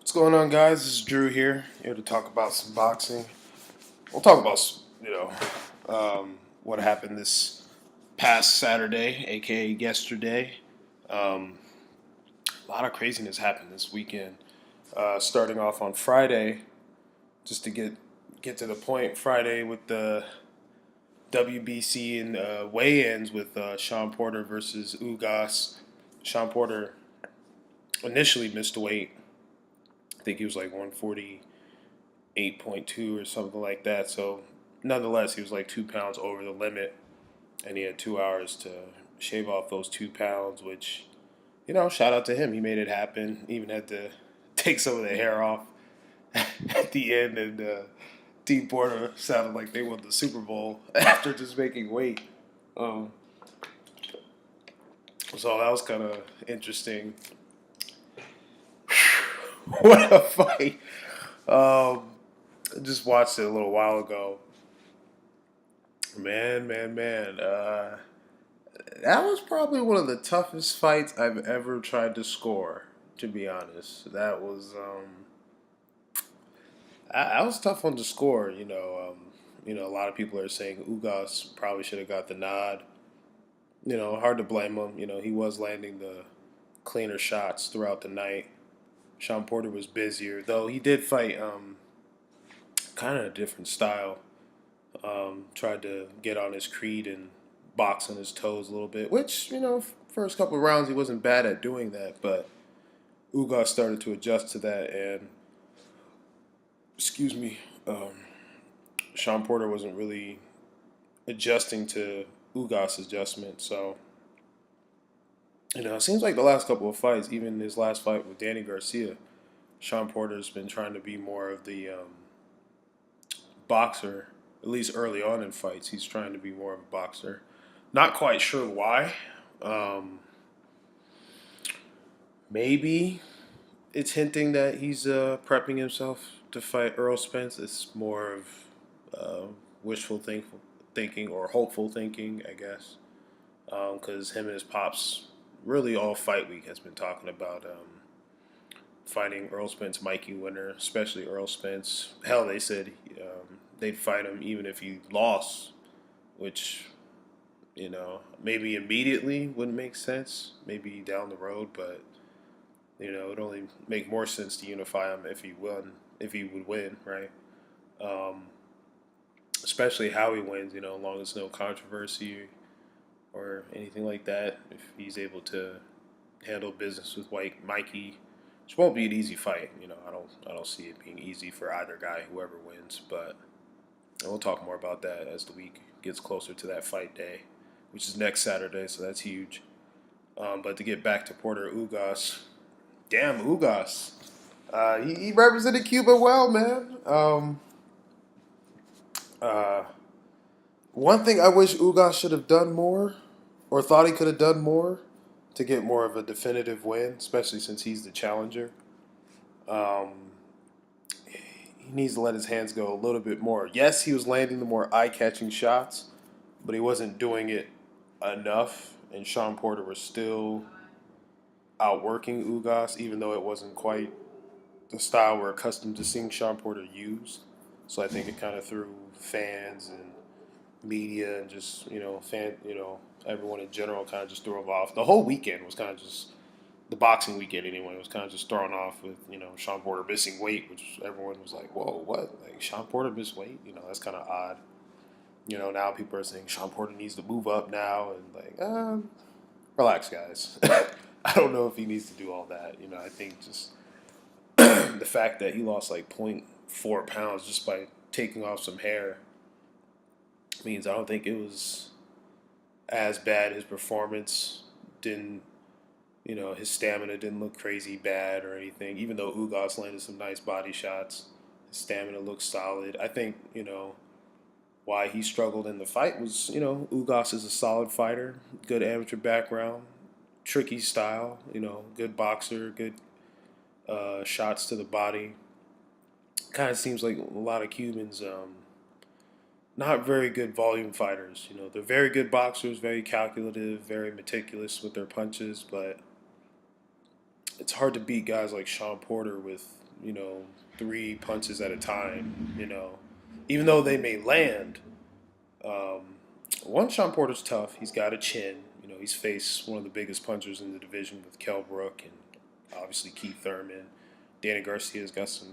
What's going on, guys? This is Drew here to talk about some boxing. We'll talk about, what happened this past Saturday, aka yesterday. Um, a lot of craziness happened this weekend. Starting off on Friday, just to get to the point. Friday with the WBC and weigh-ins with Sean Porter versus Ugas. Sean Porter initially missed weight. I think he was like 148.2 or something like that. So, nonetheless, he was like 2 pounds over the limit, and he had 2 hours to shave off those 2 pounds. Which, shout out to him. He made it happen. Even had to take some of the hair off at the end, and Team Porter sounded like they won the Super Bowl after just making weight. Um, so that was kind of interesting. What a fight! Um, I just watched it a little while ago. Man. That was probably one of the toughest fights I've ever tried to score. To be honest, that was tough one to score. A lot of people are saying Ugas probably should have got the nod. Hard to blame him. He was landing the cleaner shots throughout the night. Sean Porter was busier, though he did fight kind of a different style. Tried to get on his creed and box on his toes a little bit, which, first couple of rounds he wasn't bad at doing that, but Ugas started to adjust to that, and, excuse me, Sean Porter wasn't really adjusting to Ugas' adjustment, so, it seems like the last couple of fights, even his last fight with Danny Garcia, Sean Porter's been trying to be more of the boxer, at least early on in fights. He's trying to be more of a boxer. Not quite sure why. Um, Maybe it's hinting that he's prepping himself to fight Earl Spence. It's more of wishful thinking or hopeful thinking, I guess. Because him and his pops really all fight week has been talking about fighting Earl Spence Mikey winner, especially Earl Spence. Hell, they said they'd fight him even if he lost, which maybe immediately wouldn't make sense. Maybe down the road, but it'd only make more sense to unify him if he would win, right? Um, Especially how he wins. As long as no controversy or anything like that. If he's able to handle business with White Mikey, which won't be an easy fight. I don't see it being easy for either guy, whoever wins. But we'll talk more about that as the week gets closer to that fight day, which is next Saturday. So that's huge. But to get back to Porter Ugas, damn Ugas, he represented Cuba well, man. Uh, One thing I wish Ugas should have done more, or thought he could have done more, to get more of a definitive win, especially since he's the challenger. Um, he needs to let his hands go a little bit more. Yes, he was landing the more eye-catching shots, but he wasn't doing it enough. And Sean Porter was still outworking Ugas, even though it wasn't quite the style we're accustomed to seeing Sean Porter use. So I think it kind of threw fans and media and just everyone in general kind of just threw him off. The whole weekend was kind of just the boxing weekend anyway was kind of just thrown off with Sean Porter missing weight, which everyone was like, "Whoa, what? Like Sean Porter missed weight? That's kind of odd." Now people are saying Sean Porter needs to move up now, and relax, guys. I don't know if he needs to do all that. I think just the fact that he lost like point 0.4 pounds just by taking off some hair means I don't think it was as bad. His performance didn't, his stamina didn't look crazy bad or anything. Even though Ugas landed some nice body shots, his stamina looked solid. I think, why he struggled in the fight was, Ugas is a solid fighter, good amateur background, tricky style, good boxer, good shots to the body. Kind of seems like a lot of Cubans not very good volume fighters. They're very good boxers, very calculative, very meticulous with their punches, but it's hard to beat guys like Sean Porter with three punches at a time. Even though they may land. Um, One, Sean Porter's tough. He's got a chin. He's faced one of the biggest punchers in the division with Kell Brook and obviously Keith Thurman. Danny Garcia's got some,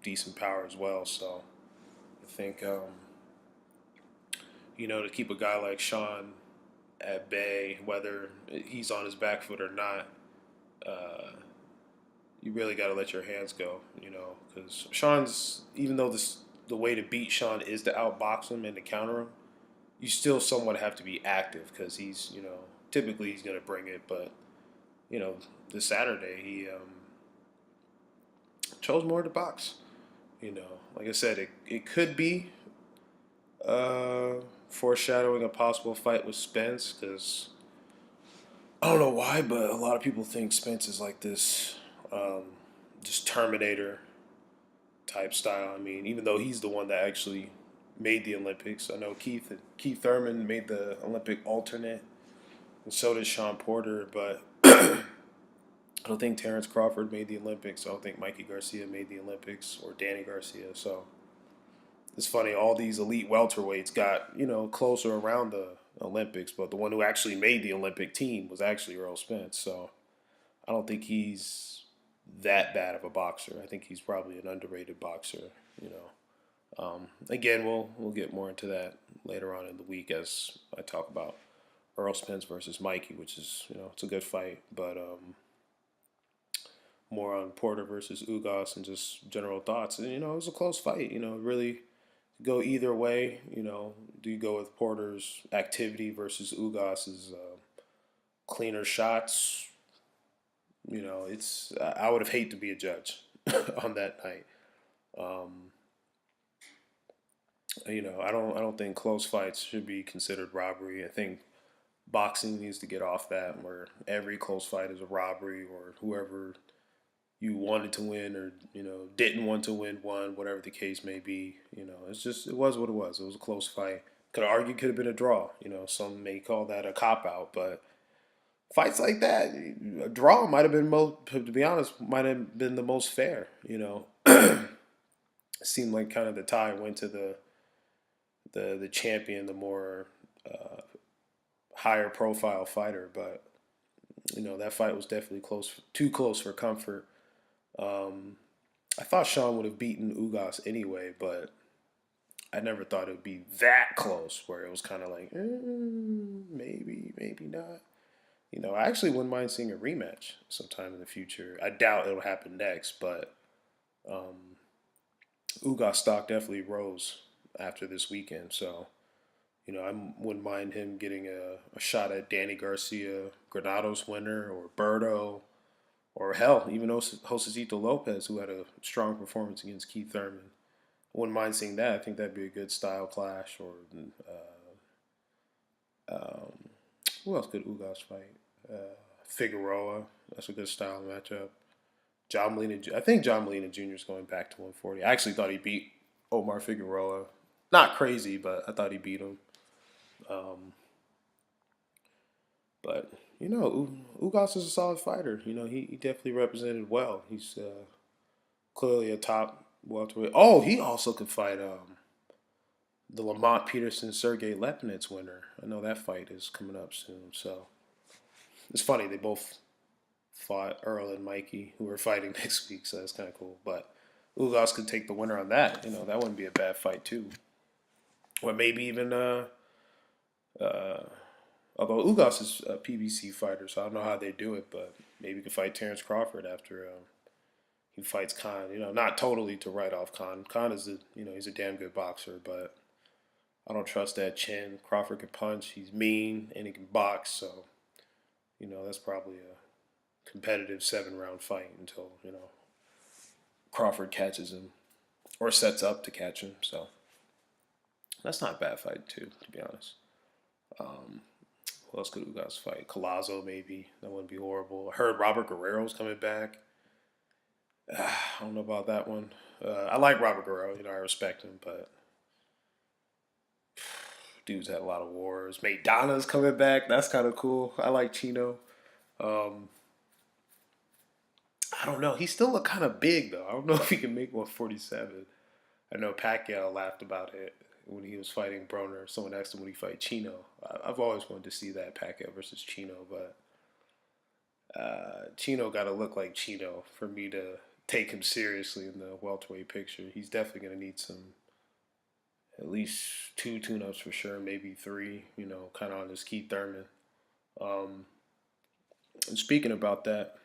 decent power as well. So I think, to keep a guy like Sean at bay, whether he's on his back foot or not, uh, you really got to let your hands go, because Sean's, even though the way to beat Sean is to outbox him and to counter him, you still somewhat have to be active because he's, typically he's going to bring it. But, you know, this Saturday he chose more to box. Like I said, it could be uh, foreshadowing a possible fight with Spence because I don't know why, but a lot of people think Spence is like this, um, just Terminator type style. I mean, even though he's the one that actually made the Olympics, I know Keith Thurman made the Olympic alternate, and so did Sean Porter. But I don't think Terrence Crawford made the Olympics. I don't think Mikey Garcia made the Olympics or Danny Garcia. So it's funny, all these elite welterweights got closer around the Olympics, but the one who actually made the Olympic team was actually Earl Spence. So I don't think he's that bad of a boxer. I think he's probably an underrated boxer. Again, we'll get more into that later on in the week as I talk about Earl Spence versus Mikey, which is it's a good fight, but more on Porter versus Ugas and just general thoughts. And it was a close fight. Really go either way. Do you go with Porter's activity versus Ugas's cleaner shots? It's I would have hated to be a judge on that night. Um, I don't think close fights should be considered robbery. I think boxing needs to get off that where every close fight is a robbery or whoever you wanted to win or didn't want to win won, whatever the case may be. It's just it was what it was. It was a close fight. Could argue could have been a draw. Some may call that a cop out, but fights like that, a draw might have been to be honest, might have been the most fair. It seemed like kind of the tie went to the champion, the more uh, higher profile fighter, but that fight was definitely close, too close for comfort. Um, I thought Sean would have beaten Ugas anyway, but I never thought it would be that close where it was kind of like maybe, maybe not. I actually wouldn't mind seeing a rematch sometime in the future. I doubt it'll happen next, but um, Ugas stock definitely rose after this weekend. So, I wouldn't mind him getting a shot at Danny Garcia, Granados winner, or Berto, or hell, even Josesito Lopez, who had a strong performance against Keith Thurman. Wouldn't mind seeing that. I think that'd be a good style clash. Or um, who else could Ugas fight? Figueroa. That's a good style matchup. John Molina. I think John Molina Jr. is going back to 140. I actually thought he beat Omar Figueroa. Not crazy, but I thought he beat him. Um, but Ugas is a solid fighter. He definitely represented well. He's clearly a top welterweight. Oh, he also could fight the Lamont Peterson Sergey Lepnitz winner. I know that fight is coming up soon. So it's funny they both fought Earl and Mikey, who are fighting next week. So that's kind of cool. But Ugas could take the winner on that. That wouldn't be a bad fight too. Or maybe even uh, although Ugas is a PBC fighter, so I don't know how they do it, but maybe he could fight Terrence Crawford after he fights Khan. Not totally to write off Khan. Khan is he's a damn good boxer, but I don't trust that chin. Crawford can punch. He's mean and he can box, so that's probably a competitive 7-round fight until Crawford catches him or sets up to catch him. So that's not a bad fight too, to be honest. Um, Who else could Ugas fight? Colazo, maybe. That wouldn't be horrible. I heard Robert Guerrero's coming back. I don't know about that one. I like Robert Guerrero. I respect him, but dude's had a lot of wars. Maidana's coming back. That's kind of cool. I like Chino. Um, I don't know. He still look kind of big though. I don't know if he can make 147. I know Pacquiao laughed about it when he was fighting Broner. Someone asked him would he fight Chino. I've always wanted to see that Pacquiao versus Chino, but Chino got to look like Chino for me to take him seriously in the welterweight picture. He's definitely going to need some, at least two tune-ups for sure, maybe three. Kind of on this Keith Thurman. Um, and speaking about that,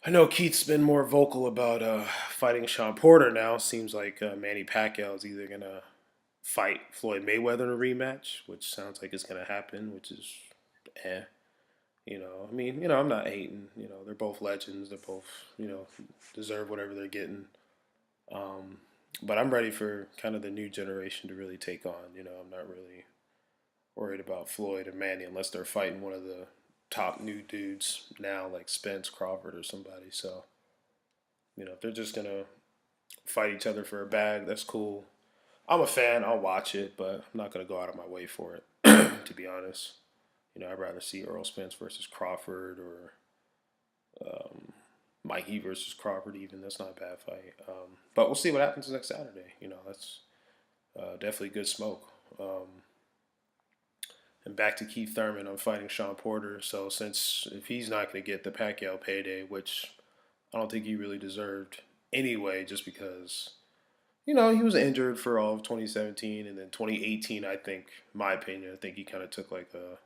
I know Keith's been more vocal about fighting Sean Porter now. Seems like Manny Pacquiao is either gonna fight Floyd Mayweather in a rematch, which sounds like it's gonna happen, which is eh. I mean, I'm not hating. They're both legends. They're both, deserve whatever they're getting. Um, but I'm ready for kind of the new generation to really take on. I'm not really worried about Floyd or Manny unless they're fighting one of the top new dudes now, like Spence, Crawford, or somebody. So, if they're just gonna fight each other for a bag, that's cool. I'm a fan. I'll watch it, but I'm not gonna go out of my way for it. To be honest, I'd rather see Earl Spence versus Crawford or Mikey versus Crawford. Even that's not a bad fight. But we'll see what happens next Saturday. That's definitely good smoke. And back to Keith Thurman, I'm fighting Sean Porter. So since if he's not going to get the Pacquiao payday, which I don't think he really deserved anyway, just because he was injured for all of 2017 and then 2018. I think, my opinion, I think he kind of took like a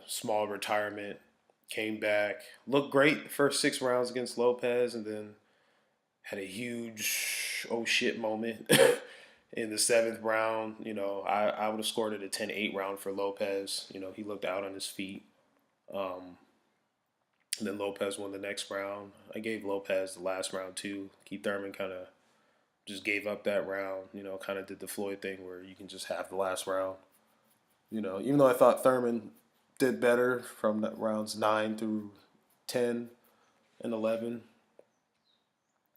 small retirement, came back, looked great the first 6 rounds against Lopez, and then had a huge oh shit moment in the seventh round. I would have scored it a 10-8 round for Lopez. He looked out on his feet. Um, and then Lopez won the next round. I gave Lopez the last round too. Keith Thurman kind of just gave up that round. Kind of did the Floyd thing where you can just have the last round. Even though I thought Thurman did better from rounds 9 through 10 and 11.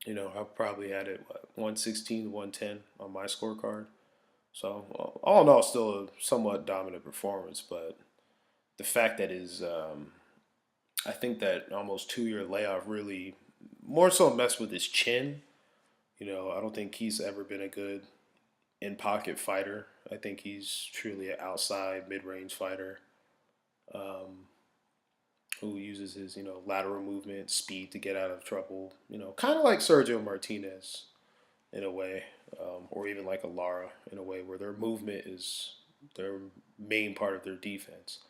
I probably had it 116 to 110 on my scorecard. So all in all, still a somewhat dominant performance. But the fact that I think that almost 2 year layoff really more so messed with his chin. I don't think he's ever been a good in pocket fighter. I think he's truly an outside mid range fighter. Um, who uses his lateral movement, speed to get out of trouble. Kind of like Sergio Martinez in a way, or even like a Lara in a way, where their movement is their main part of their defense,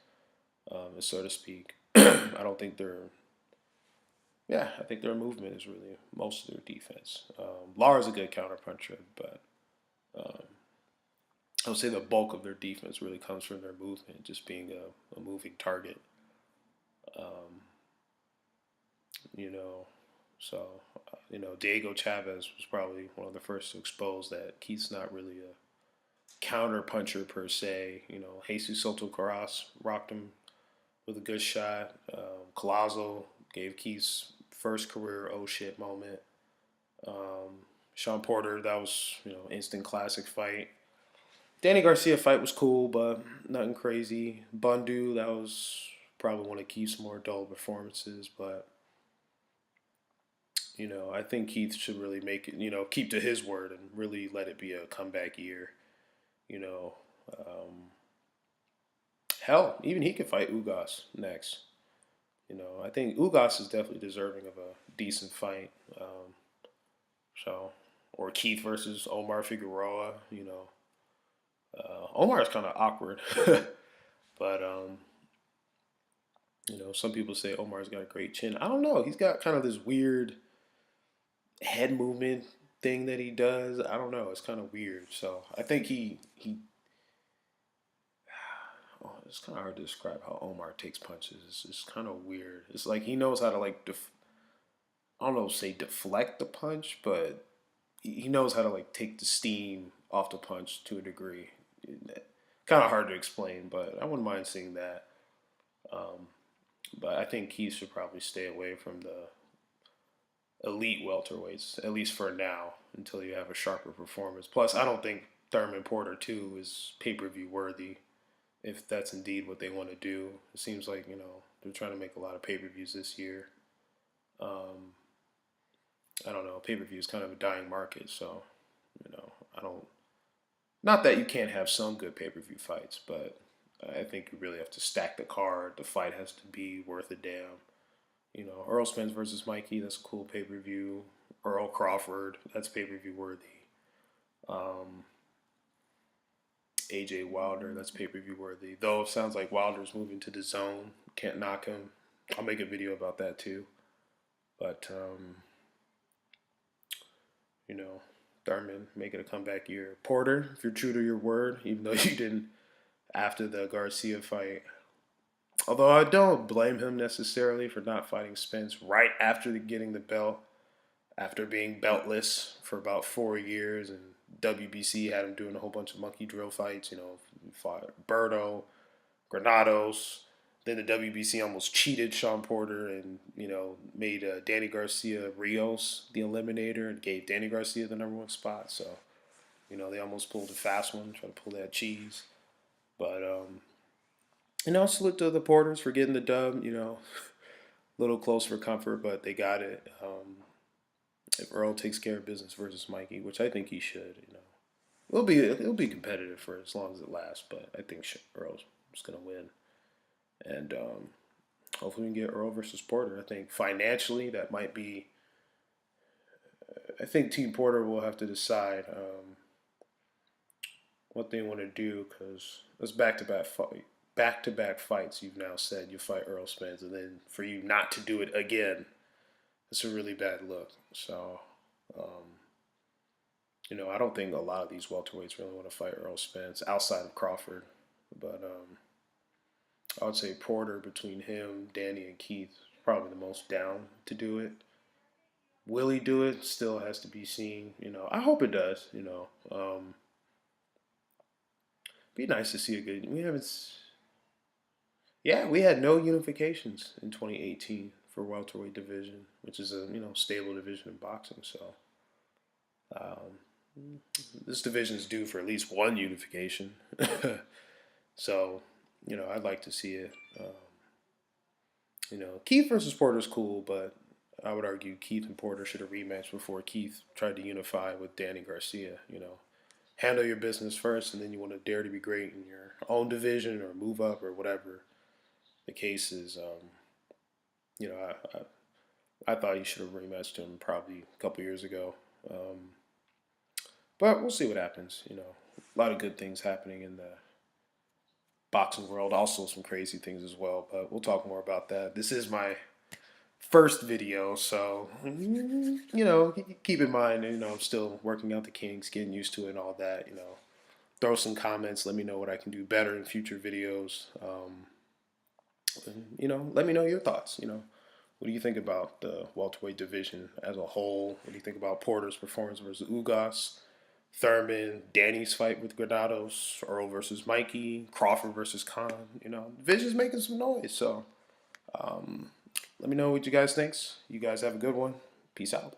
so to speak. I don't think I think their movement is really most of their defense. Lara's a good counterpuncher, but um, I would say the bulk of their defense really comes from their movement, just being a moving target. Um, you know. So, Diego Chavez was probably one of the first to expose that Keith's not really a counter puncher per se. Jesus Soto Carras rocked him with a good shot. Collazo gave Keith's first career oh shit moment. Sean Porter, that was, instant classic fight. Danny Garcia fight was cool, but nothing crazy. Bundu, that was probably one of Keith's more dull performances, but I think Keith should really make it, keep to his word and really let it be a comeback year. You know, um, hell, even he could fight Ugas next. I think Ugas is definitely deserving of a decent fight. So, or Keith versus Omar Figueroa. Omar is kind of awkward, but some people say Omar's got a great chin. I don't know. He's got kind of this weird head movement thing that he does. I don't know. It's kind of weird. So I think he. Oh, it's kind of hard to describe how Omar takes punches. It's kind of weird. It's like he knows how to like I don't know, say deflect the punch, but he knows how to like take the steam off the punch to a degree. Kind of hard to explain, but I wouldn't mind seeing that. Um, but I think he should probably stay away from the elite welterweights, at least for now, until you have a sharper performance. Plus, I don't think Thurman Porter 2 is pay per view worthy if that's indeed what they want to do. It seems like, They're trying to make a lot of pay-per-views this year. Um, I don't know. Pay-per-view is kind of a dying market, so I don't. Not that you can't have some good pay-per-view fights, but I think you really have to stack the card. The fight has to be worth a damn. Earl Spence versus Mikey, that's a cool pay-per-view. Earl Crawford, that's pay-per-view worthy. Um, AJ Wilder, that's pay-per-view worthy. Though it sounds like Wilder's moving to the zone. Can't knock him. I'll make a video about that too. But you know, Thurman making a comeback year. Porter, if you're true to your word, even though you didn't after the Garcia fight. Although I don't blame him necessarily for not fighting Spence right after getting the belt, after being beltless for about 4 years, and WBC had him doing a whole bunch of monkey drill fights. He fought Berto, Granados. Then the WBC almost cheated Sean Porter and made Danny Garcia Rios the eliminator and gave Danny Garcia the number one spot. So they almost pulled a fast one, trying to pull that cheese. But salute to the Porters for getting the dub. A little close for comfort, but they got it. If Earl takes care of business versus Mikey, which I think he should, it'll be competitive for as long as it lasts. But I think Earl's just gonna win, and hopefully we can get Earl versus Porter. I think financially that might be. I think Team Porter will have to decide what they want to do because it's back-to-back fights. You've now said you fight Earl Spence, and then for you not to do it again, it's a really bad look. So, I don't think a lot of these welterweights really want to fight Earl Spence outside of Crawford. But I would say Porter, between him, Danny, and Keith, is probably the most down to do it. Will he do it? Still has to be seen. I hope it does. Be nice to see a good. We haven't. Yeah, we had no unifications in 2018 for welterweight division, which is a stable division in boxing. So this division is due for at least one unification. So I'd like to see it. Keith versus Porter is cool, but I would argue Keith and Porter should have rematched before Keith tried to unify with Danny Garcia. Handle your business first, and then you want to dare to be great in your own division or move up or whatever the case is. I thought he should have rematched him probably a couple years ago. But we'll see what happens. A lot of good things happening in the boxing world. Also some crazy things as well. But we'll talk more about that. This is my first video, so keep in mind. I'm still working out the kinks, getting used to it, and all that. Throw some comments. Let me know what I can do better in future videos. Let me know your thoughts. What do you think about the welterweight division as a whole? What do you think about Porter's performance versus Ugas, Thurman, Danny's fight with Granados, Earl versus Mikey, Crawford versus Khan? Division's making some noise. So let me know what you guys think. You guys have a good one. Peace out.